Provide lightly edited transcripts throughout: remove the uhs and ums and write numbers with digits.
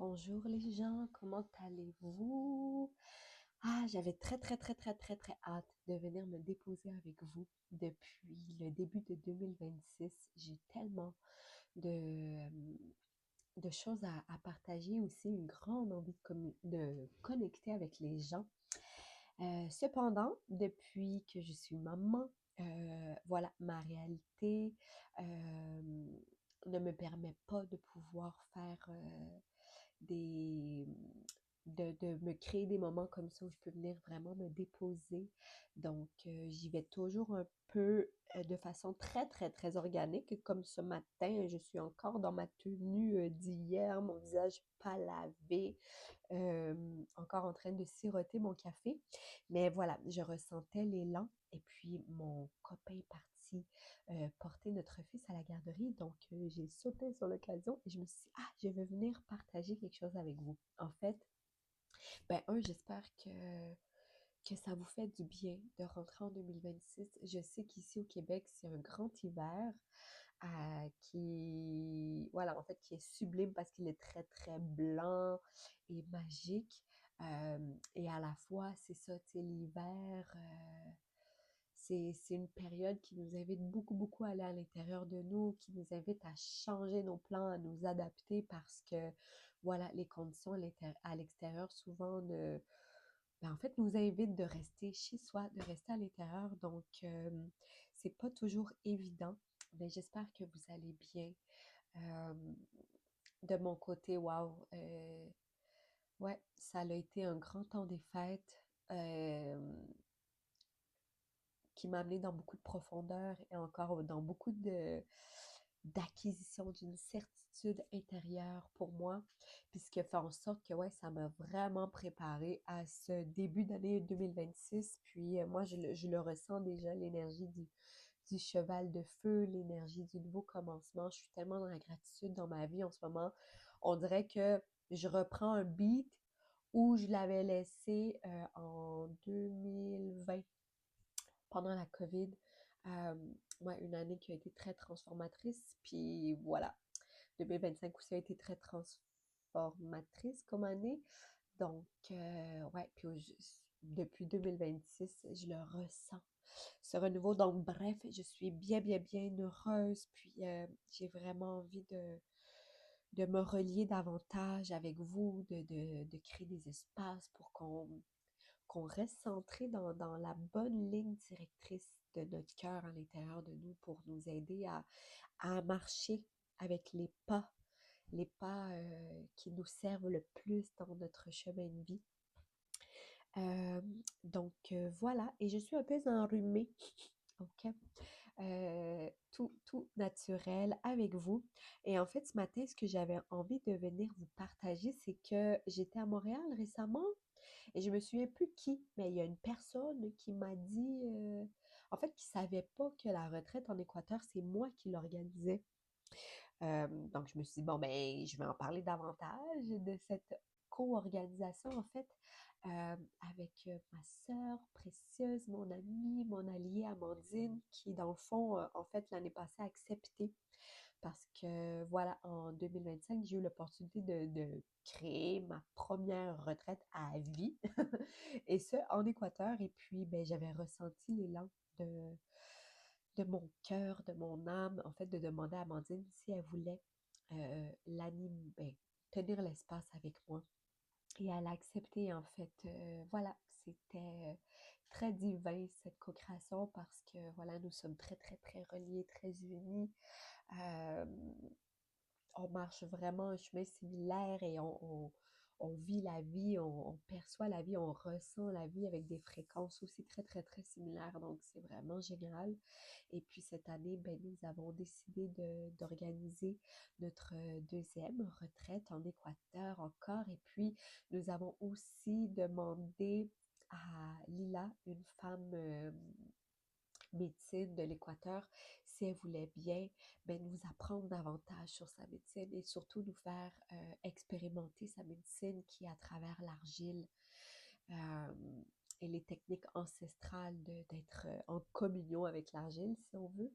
Bonjour les gens, comment allez-vous? Ah, j'avais très hâte de venir me déposer avec vous depuis le début de 2026. J'ai tellement de, de choses à partager, aussi une grande envie de connecter avec les gens. Cependant, depuis que je suis maman, voilà, ma réalité ne me permet pas de pouvoir faire des de me créer des moments comme ça où je peux venir vraiment me déposer. Donc, j'y vais toujours un peu de façon très organique. Comme ce matin, je suis encore dans ma tenue d'hier, mon visage pas lavé, encore en train de siroter mon café. Mais voilà, je ressentais l'élan. Et puis, mon copain est parti porter notre fils à la garderie. Donc, j'ai sauté sur l'occasion et je me suis dit, ah, je vais venir partager quelque chose avec vous. En fait, j'espère que ça vous fait du bien de rentrer en 2026. Je sais qu'ici au Québec, c'est un grand hiver voilà, en fait, qui est sublime parce qu'il est très blanc et magique. Et à la fois, c'est ça, tu sais, l'hiver, c'est une période qui nous invite beaucoup à aller à l'intérieur de nous, qui nous invite à changer nos plans, à nous adapter parce que, voilà, les conditions à l'extérieur souvent en fait, nous invitent de rester chez soi, de rester à l'intérieur. Donc, c'est pas toujours évident, mais j'espère que vous allez bien. Euh, de mon côté, wow, ouais, ça a été un grand temps des fêtes. Qui m'a amené dans beaucoup de profondeur et encore dans beaucoup d'acquisition d'une certitude intérieure pour moi, puisque fait en sorte que ouais, ça m'a vraiment préparé à ce début d'année 2026. Puis moi, je le ressens déjà, l'énergie du cheval de feu, l'énergie du nouveau commencement. Je suis tellement dans la gratitude dans ma vie en ce moment. On dirait que je reprends un beat où je l'avais laissé en 2020 pendant la COVID. Euh, ouais, une année qui a été très transformatrice. Puis voilà, 2025 aussi a été très transformatrice comme année. Donc, ouais, puis depuis 2026, je le ressens, ce renouveau. Donc, bref, je suis bien heureuse. Puis, j'ai vraiment envie de me relier davantage avec vous, de créer des espaces pour qu'on reste centré dans la bonne ligne directrice de notre cœur à l'intérieur de nous pour nous aider à marcher avec les pas qui nous servent le plus dans notre chemin de vie. Euh, voilà, et je suis un peu enrhumée, ok? Tout naturel avec vous. Et en fait, ce matin, ce que j'avais envie de venir vous partager, c'est que j'étais à Montréal récemment et je me souviens plus qui, mais il y a une personne qui m'a dit, en fait, qui savait pas que la retraite en Équateur, c'est moi qui l'organisais. Donc, je me suis dit, bon, ben, je vais en parler davantage de cette co-organisation, en fait, avec ma sœur précieuse, mon amie, mon alliée Amandine, qui, dans le fond, en fait, l'année passée, a accepté parce que, voilà, en 2025, j'ai eu l'opportunité de créer ma première retraite à vie, et ce, en Équateur. Et puis, ben, j'avais ressenti l'élan de, de mon cœur, de mon âme, en fait, de demander à Amandine si elle voulait ben, tenir l'espace avec moi. Et elle a accepté, en fait. Voilà, c'était très divin, cette co-création, parce que, voilà, nous sommes très reliés, très unis. Euh, on marche vraiment un chemin similaire et on vit la vie, on perçoit la vie, on ressent la vie avec des fréquences aussi très similaires. Donc, c'est vraiment génial. Et puis, cette année, ben, nous avons décidé d'organiser notre deuxième retraite en Équateur encore. Et puis, nous avons aussi demandé à Lila, une femme médecine de l'Équateur, si elle voulait bien, ben, nous apprendre davantage sur sa médecine et surtout nous faire expérimenter sa médecine qui est à travers l'argile euh, et les techniques ancestrales d'être en communion avec l'argile, si on veut.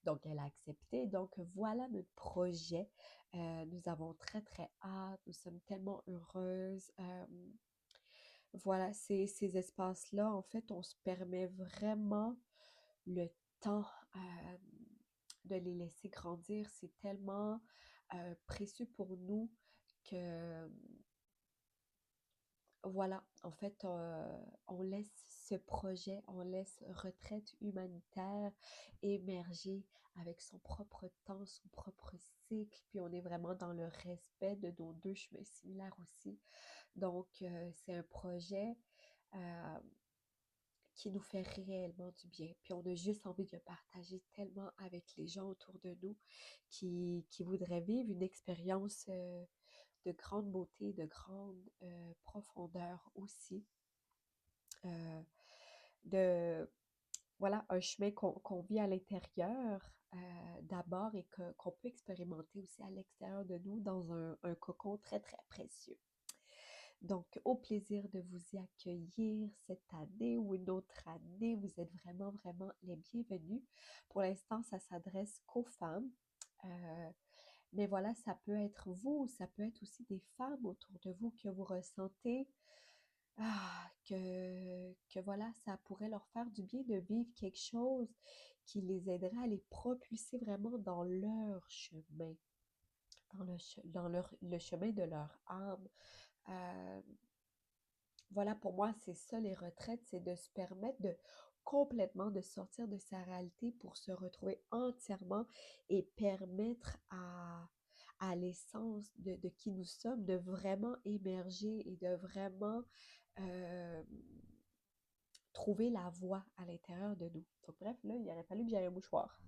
Donc, elle a accepté. Donc, voilà notre projet. Nous avons très, très hâte. Nous sommes tellement heureuses. Voilà, ces espaces-là, en fait, on se permet vraiment le temps de les laisser grandir. C'est tellement précieux pour nous que voilà, en fait, on laisse ce projet, on laisse retraite humanitaire émerger avec son propre temps, son propre cycle, puis on est vraiment dans le respect de nos deux chemins similaires aussi. Donc, c'est un projet euh, qui nous fait réellement du bien. Puis on a juste envie de le partager tellement avec les gens autour de nous qui voudraient vivre une expérience de grande beauté, de grande profondeur aussi. Euh, de, voilà, un chemin qu'on vit à l'intérieur d'abord et qu'on peut expérimenter aussi à l'extérieur de nous dans un cocon très, très précieux. Donc, au plaisir de vous y accueillir cette année ou une autre année. Vous êtes vraiment, vraiment les bienvenus. Pour l'instant, ça s'adresse qu'aux femmes. Euh, mais voilà, ça peut être vous, ça peut être aussi des femmes autour de vous que vous ressentez que voilà, ça pourrait leur faire du bien de vivre quelque chose qui les aiderait à les propulser vraiment dans leur chemin, le chemin de leur âme. Euh, voilà, pour moi, c'est ça les retraites, c'est de se permettre de complètement de sortir de sa réalité pour se retrouver entièrement et permettre à l'essence de qui nous sommes de vraiment émerger et de vraiment euh, trouver la voie à l'intérieur de nous. Donc bref, là, il aurait fallu que j'aille un mouchoir.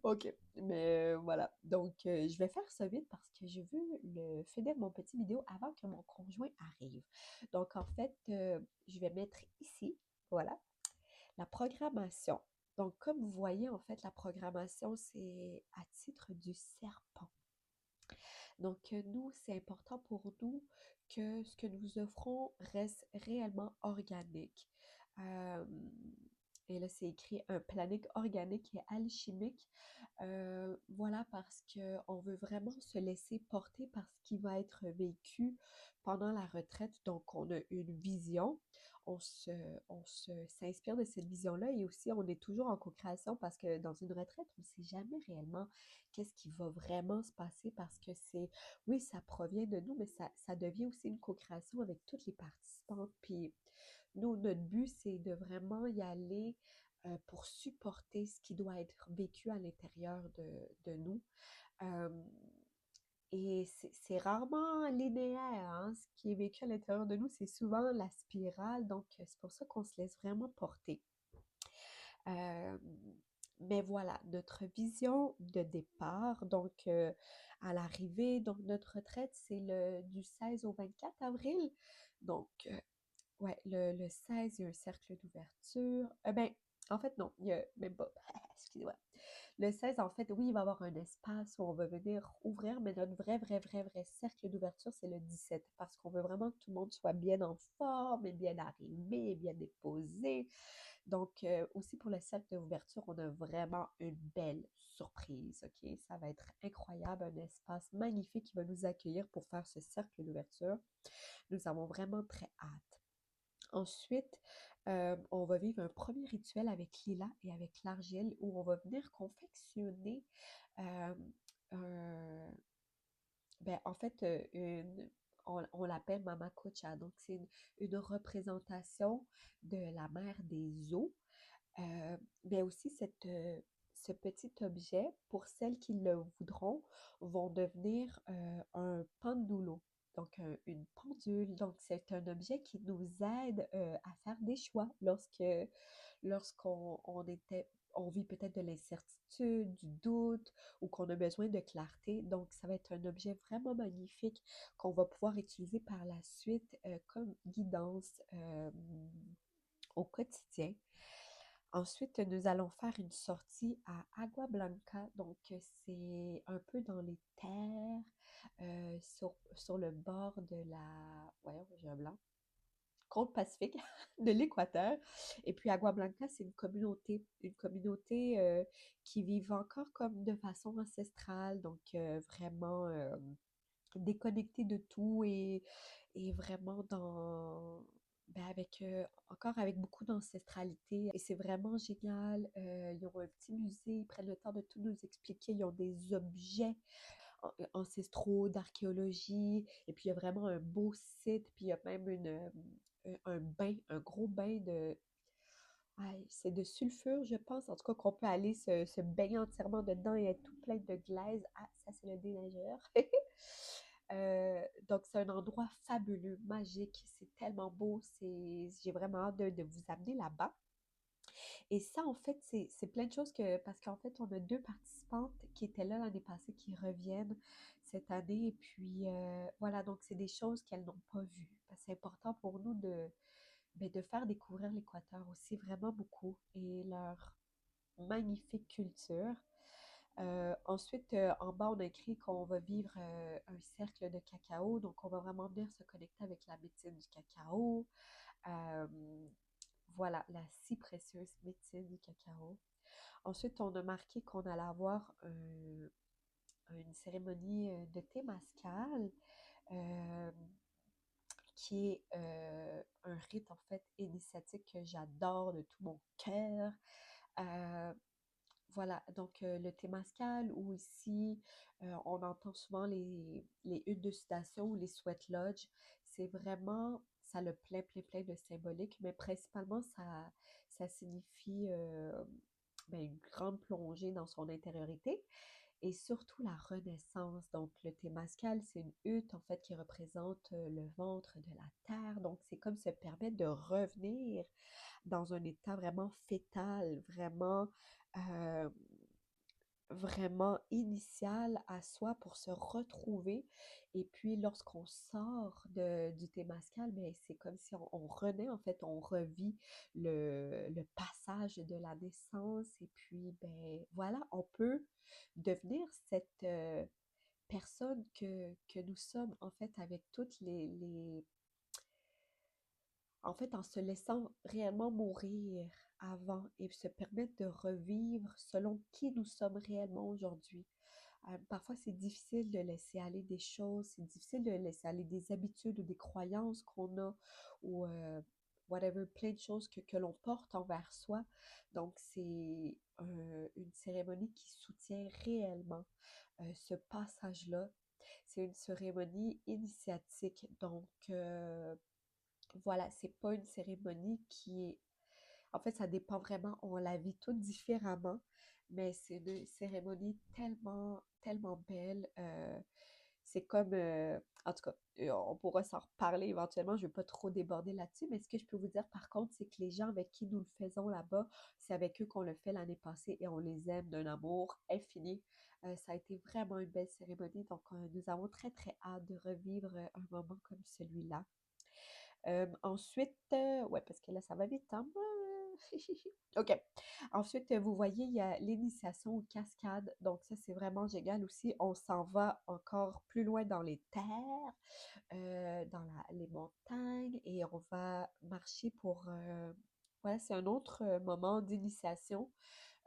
Ok, mais voilà. Donc, je vais faire ça vite parce que je veux finir mon petit vidéo avant que mon conjoint arrive. Donc, en fait, je vais mettre ici, voilà, la programmation. Donc, comme vous voyez, en fait, la programmation, c'est à titre du serpent. Donc, nous, c'est important pour nous que ce que nous offrons reste réellement organique. Euh, et là, c'est écrit un planning organique et alchimique. Voilà, parce qu'on veut vraiment se laisser porter par ce qui va être vécu pendant la retraite. Donc, on a une vision, on se, s'inspire de cette vision-là et aussi on est toujours en co-création parce que dans une retraite, on ne sait jamais réellement qu'est-ce qui va vraiment se passer parce que oui, ça provient de nous, mais ça devient aussi une co-création avec toutes les participantes. Puis nous, notre but, c'est de vraiment y aller pour supporter ce qui doit être vécu à l'intérieur de nous. Euh, et c'est rarement linéaire, hein. Ce qui est vécu à l'intérieur de nous, c'est souvent la spirale. Donc, c'est pour ça qu'on se laisse vraiment porter. Euh, mais voilà, notre vision de départ, donc à l'arrivée, donc notre retraite, c'est du 16 au 24 avril. Donc, ouais, le 16, il y a un cercle d'ouverture. En fait, non, il y a même pas. Excusez-moi. Le 16, en fait, oui, il va y avoir un espace où on va venir ouvrir, mais notre vrai cercle d'ouverture, c'est le 17, parce qu'on veut vraiment que tout le monde soit bien en forme et bien arrivé, et bien déposé. Donc, aussi pour le cercle d'ouverture, on a vraiment une belle surprise, OK? Ça va être incroyable, un espace magnifique qui va nous accueillir pour faire ce cercle d'ouverture. Nous avons vraiment très hâte. Ensuite, on va vivre un premier rituel avec Lila et avec l'Argile où on va venir confectionner euh, un- en fait, on l'appelle Mama Kocha. Donc, c'est une représentation de la mère des eaux. Mais aussi, ce petit objet, pour celles qui le voudront, vont devenir un pendulo, donc une pendule. Donc, c'est un objet qui nous aide à faire des choix lorsqu'on on vit peut-être de l'incertitude, du doute ou qu'on a besoin de clarté. Donc, ça va être un objet vraiment magnifique qu'on va pouvoir utiliser par la suite comme guidance au quotidien. Ensuite, nous allons faire une sortie à Agua Blanca. Donc, c'est un peu dans les terres, sur le bord de la... Voyons, j'ai un blanc. côte pacifique de l'Équateur. Et puis Agua Blanca, c'est une communauté qui vit encore comme de façon ancestrale, donc vraiment déconnectée de tout et vraiment ben avec, encore avec beaucoup d'ancestralité. Et c'est vraiment génial. Ils ont un petit musée, ils prennent le temps de tout nous expliquer. Ils ont des objets ancestraux, d'archéologie. Et puis, il y a vraiment un beau site. Puis, il y a même un bain, un gros bain de... c'est de sulfure, je pense. En tout cas, qu'on peut aller se baigner entièrement dedans et être tout plein de glaise. Ah, ça, c'est le déneigeur. Donc, c'est un endroit fabuleux, magique. C'est tellement beau. J'ai vraiment hâte de vous amener là-bas. Et ça, en fait, c'est plein de choses parce qu'en fait, on a deux participantes qui étaient là l'année passée qui reviennent cette année. Et puis, voilà, donc c'est des choses qu'elles n'ont pas vues. Parce que c'est important pour nous de faire découvrir l'Équateur aussi vraiment beaucoup et leur magnifique culture. Ensuite, en bas, on a écrit qu'on va vivre un cercle de cacao. Donc, on va vraiment venir se connecter avec la médecine du cacao. Euh, voilà, la si précieuse médecine du cacao. Ensuite, on a marqué qu'on allait avoir une cérémonie de thé mascal, euh, qui est un rite en fait initiatique que j'adore de tout mon cœur. Euh, voilà, donc le thé mascal, ou ici, on entend souvent les huttes de sudation ou les sweat lodge. C'est vraiment, ça a le plein de symbolique, mais principalement, ça signifie ben, une grande plongée dans son intériorité et surtout la renaissance. Donc, le Témascal, c'est une hutte, en fait, qui représente le ventre de la terre. Donc, c'est comme se permettre de revenir dans un état vraiment fœtal, euh, vraiment initial à soi pour se retrouver. Et puis, lorsqu'on sort du Témascal, mais c'est comme si on renaît, en fait, on revit le passage de la naissance. Et puis, ben voilà, on peut devenir cette personne que nous sommes, en fait, avec toutes en fait, en se laissant réellement mourir avant et se permettre de revivre selon qui nous sommes réellement aujourd'hui. Parfois, c'est difficile de laisser aller des choses, c'est difficile de laisser aller des habitudes ou des croyances qu'on a ou whatever, plein de choses que l'on porte envers soi. Donc, c'est une cérémonie qui soutient réellement ce passage-là. C'est une cérémonie initiatique. Donc, voilà, c'est pas une cérémonie qui est... En fait, ça dépend vraiment, on la vit toutes différemment, mais c'est une cérémonie tellement belle. C'est comme... en tout cas, on pourra s'en reparler éventuellement, je ne vais pas trop déborder là-dessus, mais ce que je peux vous dire par contre, c'est que les gens avec qui nous le faisons là-bas, c'est avec eux qu'on le fait l'année passée et on les aime d'un amour infini. Ça a été vraiment une belle cérémonie, donc nous avons très hâte de revivre un moment comme celui-là. Ensuite, ouais, parce que là, ça va vite, hein? OK. Ensuite, vous voyez, il y a l'initiation aux cascades. Donc, ça, c'est vraiment génial aussi. On s'en va encore plus loin dans les terres, dans les montagnes, et on va marcher pour... voilà, c'est un autre moment d'initiation,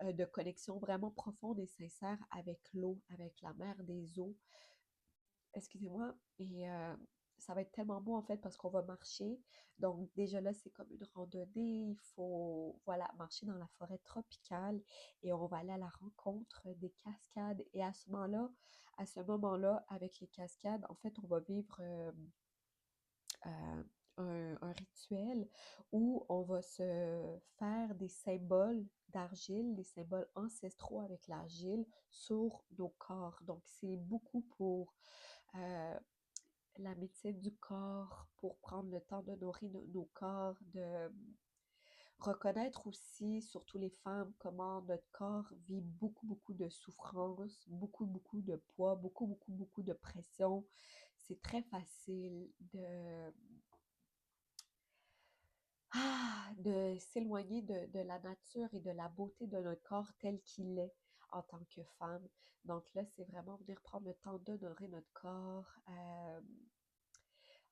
de connexion vraiment profonde et sincère avec l'eau, avec la mer des eaux. Excusez-moi. Et ça va être tellement beau en fait parce qu'on va marcher. Donc déjà là, c'est comme une randonnée. Il faut, voilà, marcher dans la forêt tropicale et on va aller à la rencontre des cascades. Et à ce moment-là, avec les cascades, en fait, on va vivre euh, un rituel où on va se faire des symboles d'argile, des symboles ancestraux avec l'argile sur nos corps. Donc c'est beaucoup pour euh, la médecine du corps, pour prendre le temps de nourrir nos corps, de reconnaître aussi, surtout les femmes, comment notre corps vit beaucoup de souffrance, beaucoup de poids, beaucoup de pression. C'est très facile de s'éloigner de la nature et de la beauté de notre corps tel qu'il est en tant que femme. Donc là, c'est vraiment venir prendre le temps d'honorer notre corps,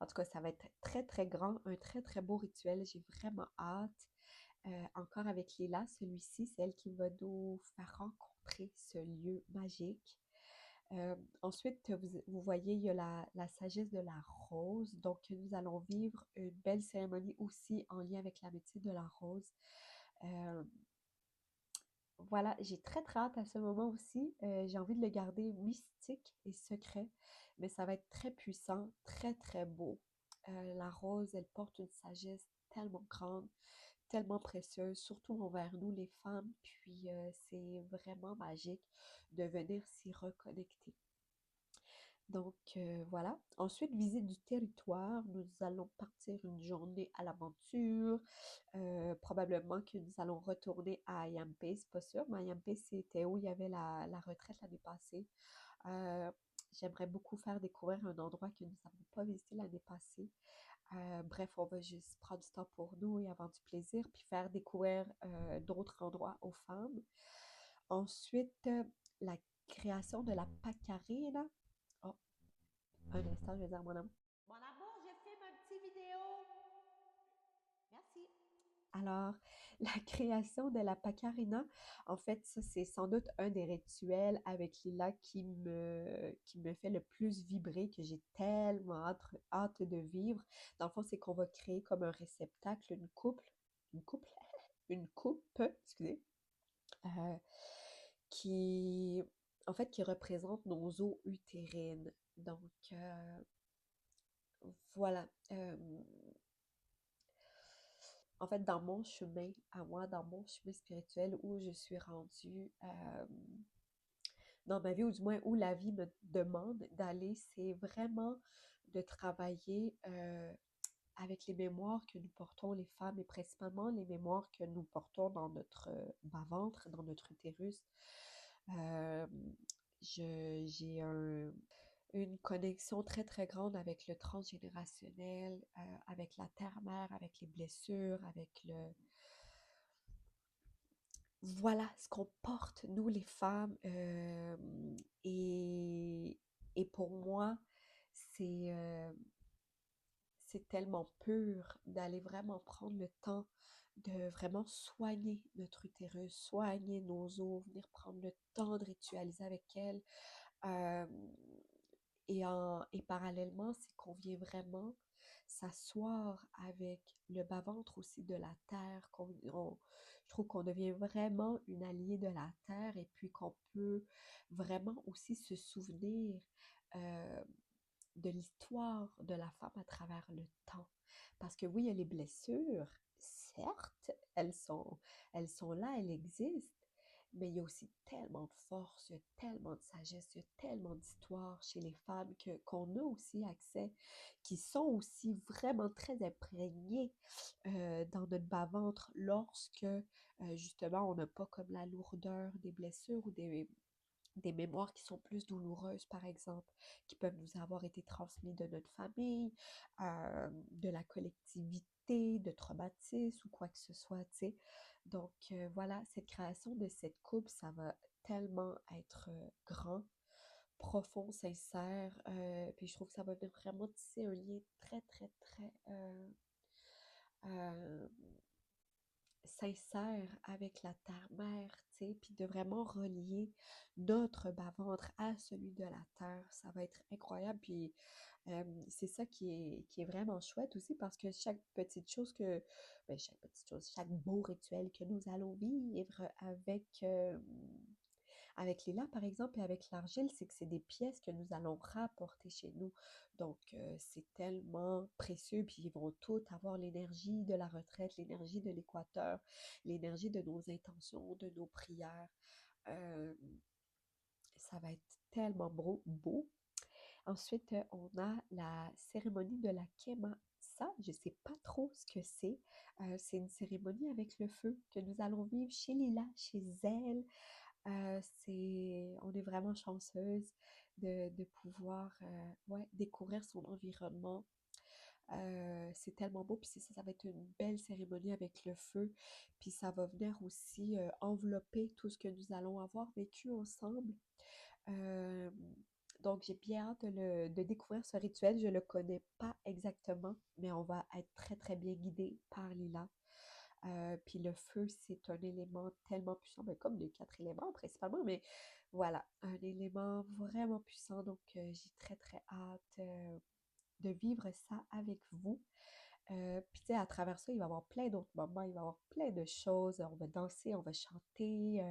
En tout cas, ça va être très, très grand, un très, très beau rituel. J'ai vraiment hâte. Encore avec Lila, celui-ci, c'est elle qui va nous faire rencontrer ce lieu magique. Ensuite, vous voyez, il y a la sagesse de la rose. Donc, nous allons vivre une belle cérémonie aussi en lien avec la médecine de la rose. Euh, voilà, j'ai très très hâte à ce moment aussi. J'ai envie de le garder mystique et secret, mais ça va être très puissant, très très beau. La rose, elle porte une sagesse tellement grande, tellement précieuse, surtout envers nous les femmes, puis c'est vraiment magique de venir s'y reconnecter. Donc voilà. Ensuite, visite du territoire. Nous allons partir une journée à l'aventure. Probablement que nous allons retourner à Ayampe, c'est pas sûr, mais Ayampe, c'était où il y avait la retraite l'année passée. Euh, J'aimerais beaucoup faire découvrir un endroit que nous n'avons pas visité l'année passée. Bref, on va juste prendre du temps pour nous et avoir du plaisir, puis faire découvrir d'autres endroits aux femmes. Ensuite, la création de la Pacarina. Oh, un instant, je vais dire à mon amour. Mon amour, je filme un petit vidéo. Merci. Alors, la création de la Pacarina, en fait, ça, c'est sans doute un des rituels avec Lila qui me fait le plus vibrer, que j'ai tellement hâte de vivre. Dans le fond, c'est qu'on va créer comme un réceptacle, une couple, une coupe, excusez, euh, qui, en fait, qui représente nos eaux utérines. Donc, voilà. En fait, dans mon chemin, à moi, dans mon chemin spirituel où je suis rendue dans ma vie, ou du moins où la vie me demande d'aller, c'est vraiment de travailler avec les mémoires que nous portons, les femmes, et principalement les mémoires que nous portons dans notre bas-ventre, dans notre utérus. Euh, j'ai une connexion très, très grande avec le transgénérationnel, avec la terre-mère, avec les blessures, avec le... Voilà ce qu'on porte, nous les femmes. Et, et pour moi, c'est c'est tellement pur d'aller vraiment prendre le temps de vraiment soigner notre utérus, soigner nos os, venir prendre le temps de ritualiser avec elle. Euh, et parallèlement, c'est qu'on vient vraiment s'asseoir avec le bas-ventre aussi de la terre. Je trouve qu'on devient vraiment une alliée de la terre et puis qu'on peut vraiment aussi se souvenir euh, de l'histoire de la femme à travers le temps. Parce que oui, il y a les blessures, certes, elles sont là, elles existent, mais il y a aussi tellement de force, il y a tellement de sagesse, il y a tellement d'histoire chez les femmes qu'on a aussi accès, qui sont aussi vraiment très imprégnées dans notre bas-ventre lorsque justement on n'a pas comme la lourdeur des blessures ou des mémoires qui sont plus douloureuses, par exemple, qui peuvent nous avoir été transmises de notre famille, de la collectivité, de traumatismes ou quoi que ce soit, tu sais. Donc voilà, cette création de cette coupe, ça va tellement être grand, profond, sincère, puis je trouve que ça va venir vraiment tisser un lien très, très, très euh, sincère avec la terre-mère, tu sais, puis de vraiment relier notre bas-ventre à celui de la terre, ça va être incroyable. Puis c'est ça qui est vraiment chouette aussi parce que chaque petite chose chaque petite chose, chaque beau rituel que nous allons vivre avec Lila, par exemple, et avec l'argile, c'est que c'est des pièces que nous allons rapporter chez nous. Donc, c'est tellement précieux, puis ils vont toutes avoir l'énergie de la retraite, l'énergie de l'équateur, l'énergie de nos intentions, de nos prières. Euh, Ça va être tellement beau. Ensuite, on a la cérémonie de la Kema. Ça, je ne sais pas trop ce que c'est. C'est une cérémonie avec le feu que nous allons vivre chez Lila, chez elle. On est vraiment chanceuse de pouvoir ouais, découvrir son environnement. C'est tellement beau, puis ça va être une belle cérémonie avec le feu, puis ça va venir aussi envelopper tout ce que nous allons avoir vécu ensemble. Euh, Donc, j'ai bien hâte de découvrir ce rituel. Je le connais pas exactement, mais on va être très, très bien guidé par Lila. Puis le feu, c'est un élément tellement puissant, ben, comme les quatre éléments principalement, mais voilà, un élément vraiment puissant. Donc, j'ai très, très hâte de vivre ça avec vous. Puis, tu sais, à travers ça, il va y avoir plein d'autres moments, il va y avoir plein de choses. On va danser, on va chanter.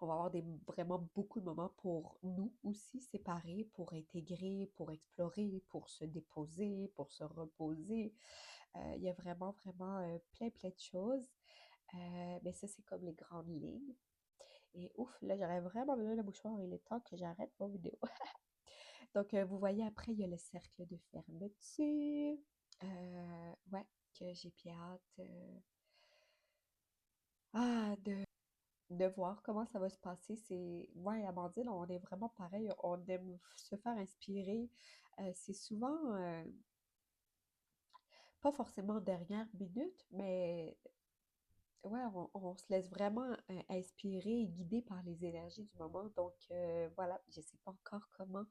On va avoir vraiment beaucoup de moments pour nous aussi séparer, pour intégrer, pour explorer, pour se déposer, pour se reposer. Il y a vraiment, vraiment plein, plein de choses. Mais ça, c'est comme les grandes lignes. Et ouf, là, j'aurais vraiment besoin de mouchoir. Il est temps que j'arrête mon vidéo. Donc, vous voyez, après, il y a le cercle de fermeture. Ouais, que j'ai bien hâte de voir comment ça va se passer. C'est moi et Amandine, on est vraiment pareil. On aime se faire inspirer. C'est souvent pas forcément dernière minute, mais ouais, on se laisse vraiment inspirer et guider par les énergies du moment. Donc voilà, je sais pas encore comment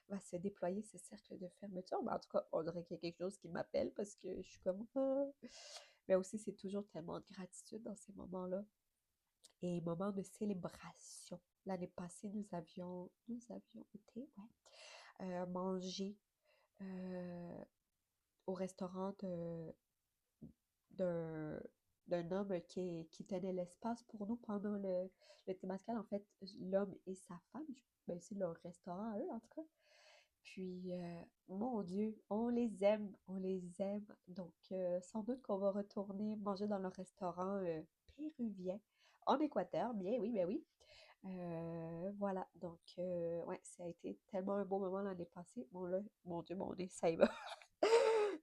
va se déployer ce cercle de fermeture, mais en tout cas, on dirait qu'il y a quelque chose qui m'appelle parce que je suis comme ah. Mais aussi, c'est toujours tellement de gratitude dans ces moments-là et moments de célébration. L'année passée, nous avions été, ouais, manger euh, au restaurant d'un d'un homme qui tenait l'espace pour nous pendant le Témascal. En fait, l'homme et sa femme, ben, c'est leur restaurant à eux, en tout cas. Puis, mon Dieu, on les aime, on les aime. Donc, sans doute qu'on va retourner manger dans leur restaurant péruvien en Équateur. Bien, oui, ben oui. Voilà, donc, ouais, ça a été tellement un beau moment l'année passée. Bon, là, mon Dieu, mon nez, ça y va.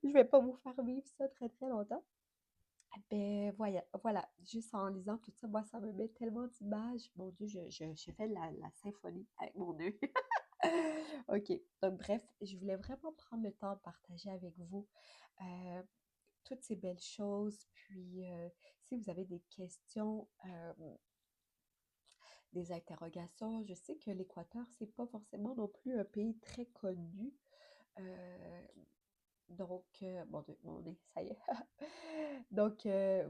Je vais pas vous faire vivre ça très, très longtemps. Ben, voilà, juste en lisant tout ça, moi, ça me met tellement d'images. Mon Dieu, je fais la symphonie avec mon nœud. OK. Donc, bref, je voulais vraiment prendre le temps de partager avec vous euh, toutes ces belles choses. Puis, si vous avez des questions, des interrogations, je sais que l'Équateur, c'est pas forcément non plus un pays très connu. Euh, donc, mon Dieu, mon nez, ça y est. Donc,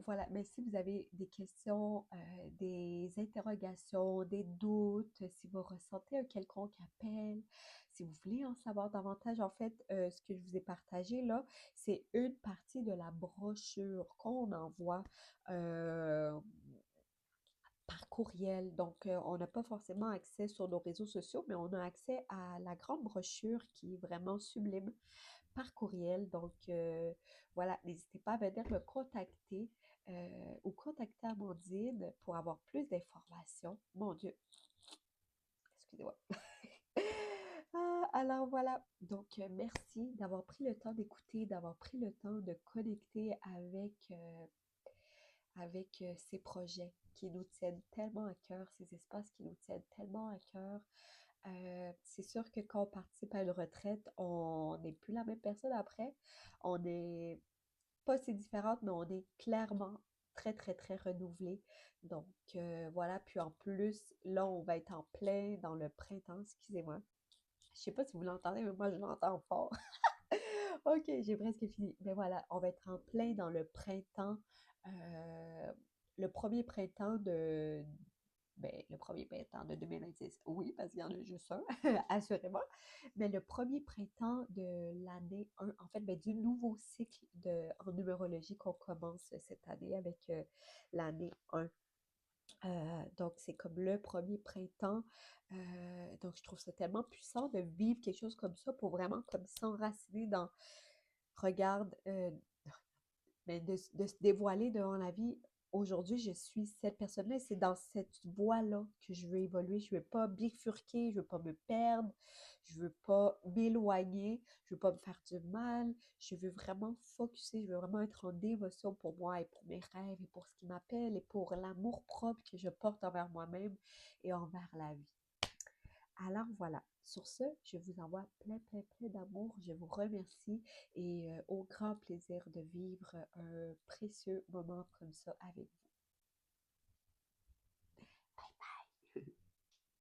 voilà, mais si vous avez des questions, des interrogations, des doutes, si vous ressentez un quelconque appel, si vous voulez en savoir davantage, en fait, ce que je vous ai partagé là, c'est une partie de la brochure qu'on envoie par courriel. Donc, on n'a pas forcément accès sur nos réseaux sociaux, mais on a accès à la grande brochure qui est vraiment sublime par courriel. Donc, voilà, n'hésitez pas à venir me contacter ou contacter Amandine pour avoir plus d'informations. Mon Dieu, excusez-moi. Alors voilà, donc merci d'avoir pris le temps d'écouter, d'avoir pris le temps de connecter avec ces projets qui nous tiennent tellement à cœur, ces espaces qui nous tiennent tellement à cœur. C'est sûr que quand on participe à une retraite, on n'est plus la même personne après. On n'est pas si différente, mais on est clairement très, très, très renouvelé. Donc, voilà. Puis en plus, là, on va être en plein dans le printemps, excusez-moi. Je sais pas si vous l'entendez, mais moi, je l'entends fort. Ok, j'ai presque fini. Mais voilà, on va être en plein dans le printemps, euh, le premier printemps le premier printemps de 2026, oui, parce qu'il y en a juste un, assurément, mais le premier printemps de l'année 1, en fait, ben, du nouveau cycle en numérologie qu'on commence cette année avec l'année 1. Donc, c'est comme le premier printemps. Donc, je trouve ça tellement puissant de vivre quelque chose comme ça pour vraiment comme s'enraciner dans, regarde, mais de se dévoiler devant la vie. Aujourd'hui, je suis cette personne-là et c'est dans cette voie-là que je veux évoluer. Je ne veux pas bifurquer, je ne veux pas me perdre, je ne veux pas m'éloigner, je ne veux pas me faire du mal. Je veux vraiment focuser, je veux vraiment être en dévotion pour moi et pour mes rêves et pour ce qui m'appelle et pour l'amour propre que je porte envers moi-même et envers la vie. Alors voilà, sur ce, je vous envoie plein, plein, plein d'amour. Je vous remercie et au grand plaisir de vivre un précieux moment comme ça avec vous.